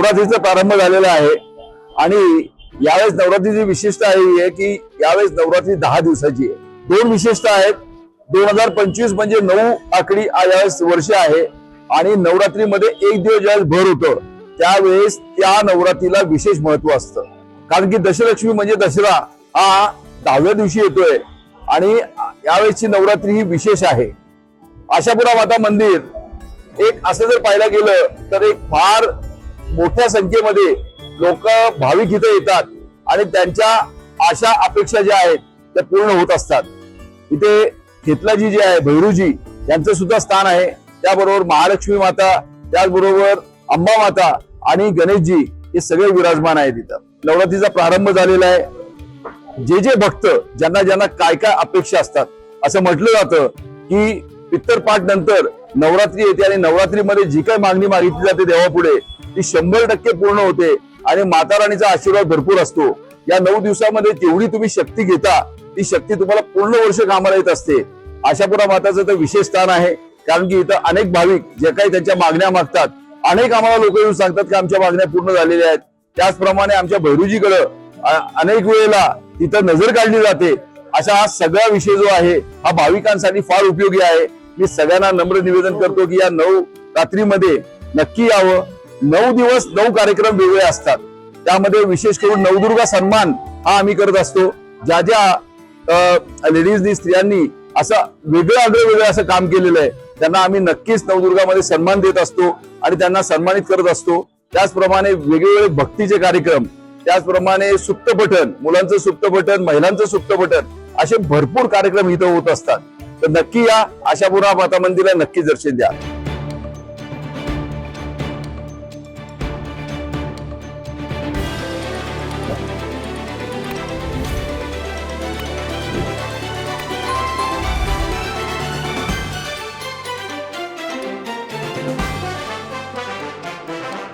नवरात्रीचा प्रारंभ झालेला आहे आणि यावेळेस नवरात्रीची विशेषता ही आहे की यावेळेस नवरात्री 10 दिवसाची आहे। दोन विशेषता आहेत। 2025 म्हणजे 9 आकडी यावेळेस वर्ष आहे आणि नवरात्रीमध्ये एक दिवस ज्यावेळेस भर होतं त्यावेळेस त्या नवरात्रीला विशेष महत्व असतं, कारण की दशलक्ष्मी म्हणजे दसरा हा 10व्या दिवशी येतोय आणि यावेळेसची नवरात्री ही विशेष आहे। आशापुरा माता मंदिर एक असं जर पाहायला गेलं तर एक फार मोठ्या संख्येमध्ये लोक भाविक इथे येतात आणि त्यांच्या आशा अपेक्षा ज्या आहेत त्या पूर्ण होत असतात। इथे खेतलाजी जे आहे भैरूजी यांचं सुद्धा स्थान आहे, त्याबरोबर महालक्ष्मी माता, त्याचबरोबर अंबा माता आणि गणेशजी हे सगळे विराजमान आहेत। इथं नवरात्रीचा प्रारंभ झालेला आहे। जे जे भक्त ज्यांना ज्यांना काय काय अपेक्षा असतात, असं म्हटलं जातं की पित्तरपाठ नंतर नवरात्री येते आणि नवरात्रीमध्ये जी काही मागणी मागितली जाते देवापुढे ती 100% पूर्ण होते आणि माता राणीचा आशीर्वाद भरपूर असतो। या 9 दिवसामध्ये जेवढी तुम्ही शक्ती घेता ती शक्ती तुम्हाला पूर्ण वर्ष कामाला येत असते। आशापुरा माताचं तर विशेष स्थान आहे, कारण की इथं अनेक भाविक जे काही त्यांच्या मागण्या मागतात, अनेक आम्हाला लोक येऊन सांगतात की आमच्या मागण्या पूर्ण झालेल्या आहेत। त्याचप्रमाणे आमच्या भैरूजीकडे अनेक वेळेला तिथं नजर काढली जाते। अशा हा सगळा विषय जो आहे हा भाविकांसाठी फार उपयोगी आहे। मी सगळ्यांना नम्र निवेदन करतो की या 9 रात्रीमध्ये नक्की यावं। 9 दिवस 9 कार्यक्रम वेगळे असतात, त्यामध्ये विशेष करून नवदुर्गा सन्मान हा आम्ही करत असतो। ज्या ज्या लेडीजनी स्त्रियांनी असं वेगळं असं काम केलेलं आहे त्यांना आम्ही नक्कीच नवदुर्गामध्ये सन्मान देत असतो आणि त्यांना सन्मानित करत असतो। त्याचप्रमाणे वेगवेगळे भक्तीचे कार्यक्रम, त्याचप्रमाणे सुप्तपठण, मुलांचं सुप्तपठण, महिलांचं सुप्तपठण, असे भरपूर कार्यक्रम इथं होत असतात। तर नक्की या आशापुरा माता मंदिराला नक्की दर्शन द्या।